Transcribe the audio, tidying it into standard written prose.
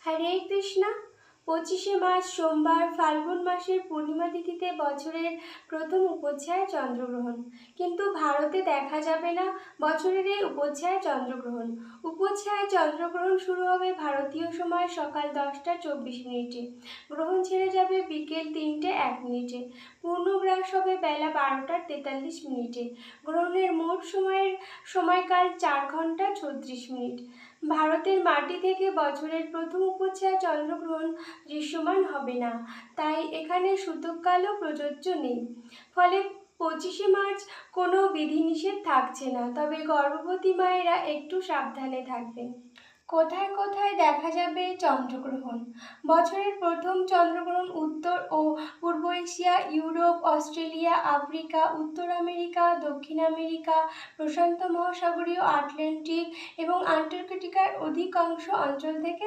হরে Krishna. 25শে March সোমবার ফাল্গুন মাসের পূর্ণিমা তিথিতে বছরের প্রথম উপচ্ছায়া চন্দ্রগ্রহণ। কিন্তু ভারতে দেখা যাবে না বছরের এই উপচ্ছায়া চন্দ্রগ্রহণ। উপচ্ছায়া চন্দ্রগ্রহণ শুরু হবে ভারতীয় সময় সকাল 10টা 24 মিনিটে। গ্রহণ ছেড়ে যাবে বিকেল 3টে 1 মিনিটে। পূর্ণগ্রাস হবে বেলা 12টা 43 মিনিটে। গ্রহণের মোট সময়কাল 4 ঘন্টা 36 মিনিট। ভারতের মাটি থেকে বছরের প্রথম উপচ্ছায়া চন্দ্রগ্রহণ দৃশ্যমান হবে না, তাই এখানে সূতককালও প্রযোজ্য নেই। ফলে 25শে মার্চ কোনো বিধিনিষেধ থাকছে না, তবে গর্ভবতী মায়েরা একটু সাবধানে থাকবেন। কোথায় কোথায় দেখা যাবে চন্দ্রগ্রহণ? বছরের প্রথম চন্দ্রগ্রহণ উত্তর ও পূর্ব এশিয়া, ইউরোপ, অস্ট্রেলিয়া, আফ্রিকা, উত্তর আমেরিকা, দক্ষিণ আমেরিকা, প্রশান্ত মহাসাগরীয়, আটলান্টিক এবং আন্টার্কটিকার অধিকাংশ অঞ্চল থেকে